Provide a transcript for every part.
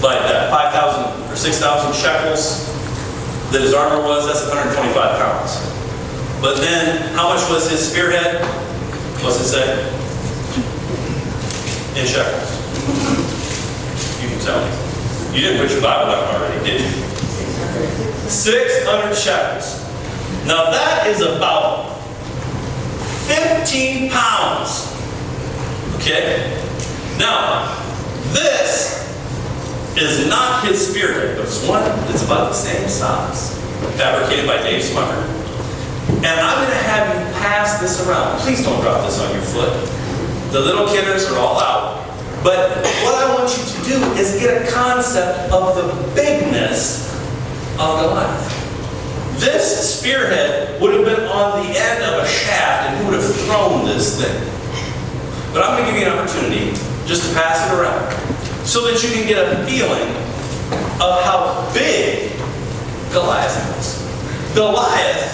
like that 5,000 or 6,000 shekels that his armor was, that's 125 pounds. But then, how much was his spearhead? What's it say? In shekels. You can tell me. You didn't put your Bible down already, did you? 600 shekels. Now that is about 15 pounds. Okay? Now, this is not his spearhead, but it's one that's about the same size, fabricated by Dave Smucker. And I'm going to have you pass this around. Please don't drop this on your foot. The little kidders are all out. But what I want you to do is get a concept of the bigness of Goliath. This spearhead would have been on the end of a shaft, and he would have thrown this thing. But I'm going to give you an opportunity just to pass it around so that you can get a feeling of how big Goliath was. Goliath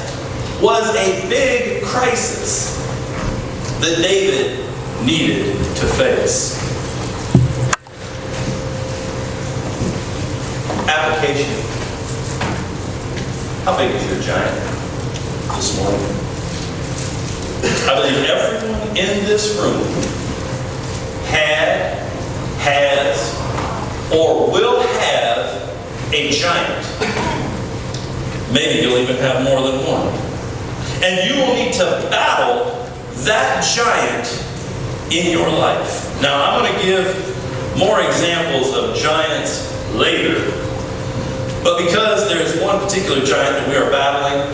was a big crisis that David needed to face. Application. How big is your giant this morning? I believe everyone in this room had, has, or will have a giant. Maybe you'll even have more than one. And you will need to battle that giant in your life. Now, I'm going to give more examples of giants later. But because there's one particular giant that we are battling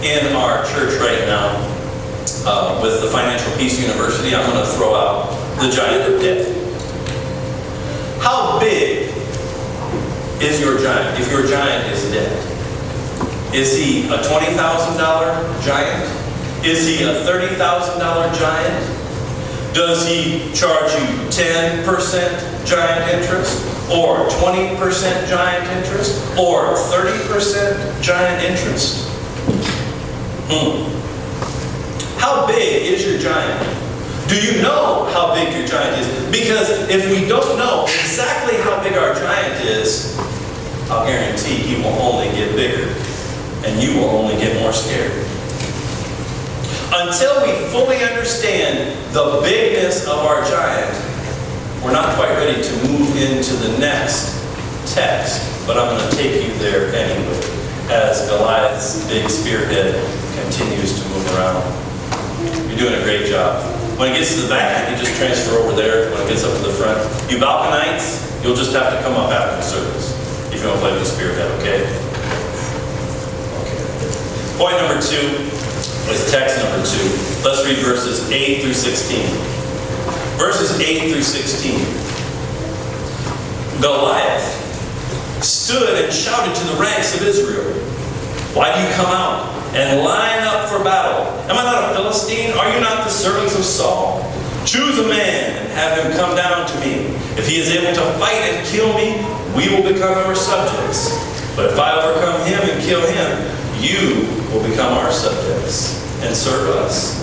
in our church right now, with the Financial Peace University, I'm going to throw out the giant of debt. How big is your giant if your giant is debt? Is he a $20,000 giant? Is he a $30,000 giant? Does he charge you 10% giant interest? Or 20% giant interest? Or 30% giant interest? How big is your giant? Do you know how big your giant is? Because if we don't know exactly how big our giant is, I'll guarantee he will only get bigger. And you will only get more scared. Until we fully understand the bigness of our giant, we're not quite ready to move into the next text. But I'm going to take you there anyway, as Goliath's big spearhead continues to move around. You're doing a great job. When it gets to the back, you can just transfer over there. When it gets up to the front, you balconites, you'll just have to come up after the service if you want to play with the spearhead, okay? Point number 2 is text number 2. Let's read verses 8 through 16. Verses 8 through 16. Goliath stood and shouted to the ranks of Israel, "Why do you come out and line up for battle? Am I not a Philistine? Are you not the servants of Saul? Choose a man and have him come down to me. If he is able to fight and kill me, we will become your subjects. But if I overcome him and kill him, you will become our subjects and serve us."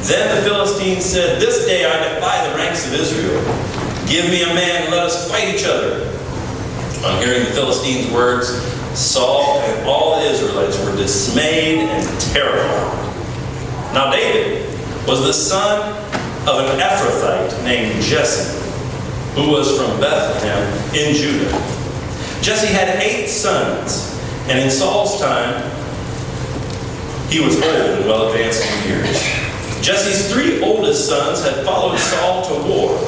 Then the Philistines said, "This day I defy the ranks of Israel. Give me a man and let us fight each other." On hearing the Philistines' words, Saul and all the Israelites were dismayed and terrified. Now David was the son of an Ephrathite named Jesse, who was from Bethlehem in Judah. Jesse had 8 sons, and in Saul's time, he was old and well advanced in years. Jesse's 3 oldest sons had followed Saul to war.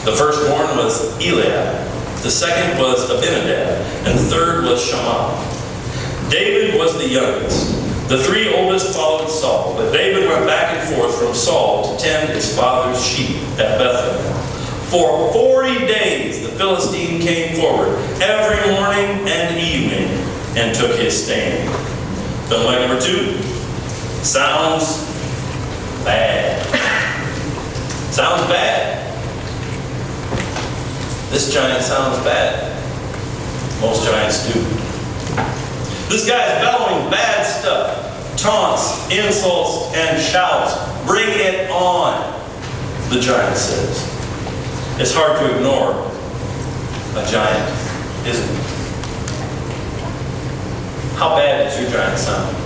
The firstborn was Eliab, the second was Abinadab, and the third was Shammah. David was the youngest. The 3 oldest followed Saul, but David went back and forth from Saul to tend his father's sheep at Bethlehem. For 40 days the Philistine came forward every morning and evening and took his stand. Then line number 2. Sounds bad. Sounds bad. This giant sounds bad. Most giants do. This guy is bellowing bad stuff. Taunts, insults, and shouts. Bring it on, the giant says. It's hard to ignore a giant, isn't he? How bad does your giant sound?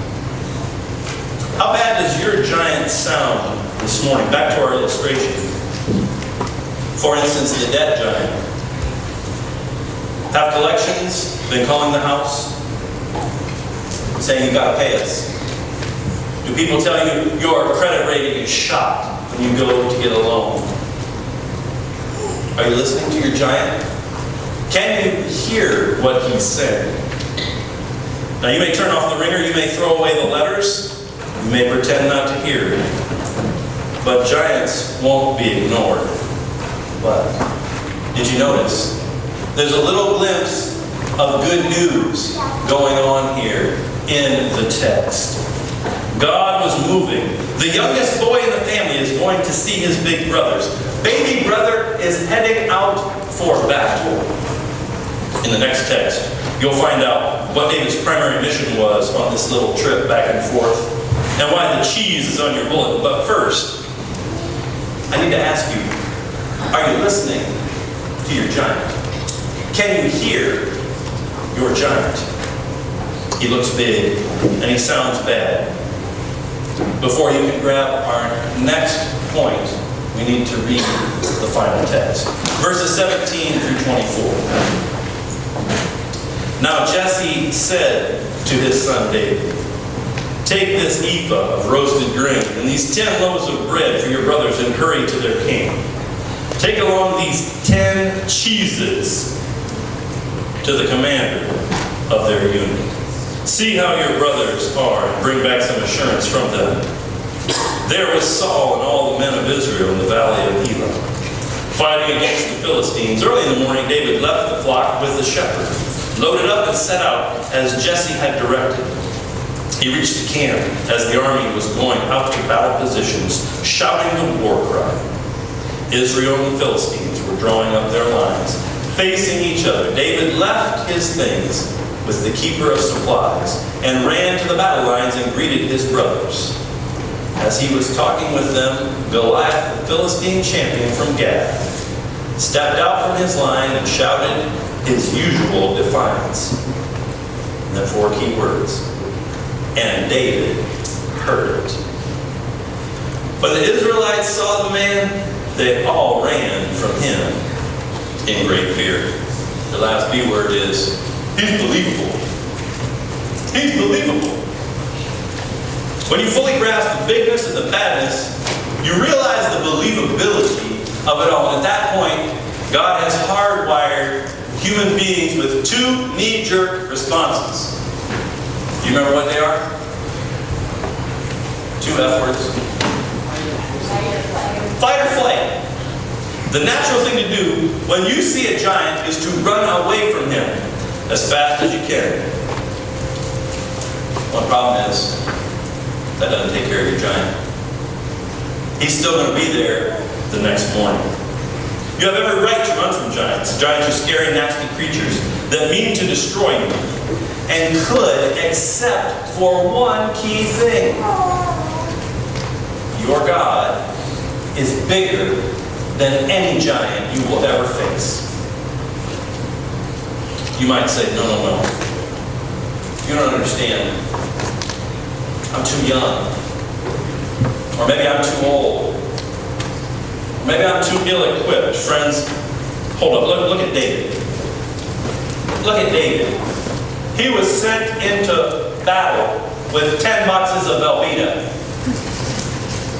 How bad does your giant sound this morning? Back to our illustration. For instance, the debt giant. Have collections been calling the house, saying you got to pay us? Do people tell you your credit rating is shot when you go to get a loan? Are you listening to your giant? Can you hear what he's saying? Now you may turn off the ringer, you may throw away the letters, you may pretend not to hear. But giants won't be ignored. But did you notice? There's a little glimpse of good news going on here in the text. God was moving. The youngest boy in the family is going to see his big brothers. Baby brother is heading out for battle. In the next text, you'll find out what David's primary mission was on this little trip back and forth, and why the cheese is on your bulletin. But first, I need to ask you, are you listening to your giant? Can you hear your giant? He looks big, and he sounds bad. Before you can grab our next point, we need to read the final text. Verses 17 through 24. Now Jesse said to his son David, "Take this ephah of roasted grain and these 10 loaves of bread for your brothers and hurry to their king. Take along these 10 cheeses to the commander of their unit. See how your brothers are and bring back some assurance from them." There was Saul and all the men of Israel in the valley of Elah, fighting against the Philistines. Early in the morning, David left the flock with the shepherd, loaded up and set out as Jesse had directed. He reached the camp as the army was going out to battle positions, shouting the war cry. Israel and the Philistines were drawing up their lines, facing each other. David left his things with the keeper of supplies and ran to the battle lines and greeted his brothers. As he was talking with them, Goliath, the Philistine champion from Gath, stepped out from his line and shouted his usual defiance. And the 4 key words, and David heard it. When the Israelites saw the man, they all ran from him in great fear. The last B word is, he's believable. He's believable. When you fully grasp the bigness and the badness, you realize the believability of it all. And at that point, God has hardwired human beings with 2 knee-jerk responses. Do you remember what they are? 2 F words. Fight or flight. The natural thing to do when you see a giant is to run away from him as fast as you can. One problem is, that doesn't take care of your giant. He's still going to be there the next morning. You have every right to run from giants. Giants are scary, nasty creatures that mean to destroy you, and could, except for one key thing. Your God is bigger than any giant you will ever face. You might say, no. You don't understand. I'm too young. Or maybe I'm too old. Or maybe I'm too ill-equipped. Friends, hold up. Look at David. Look at David. He was sent into battle with 10 boxes of Velveeta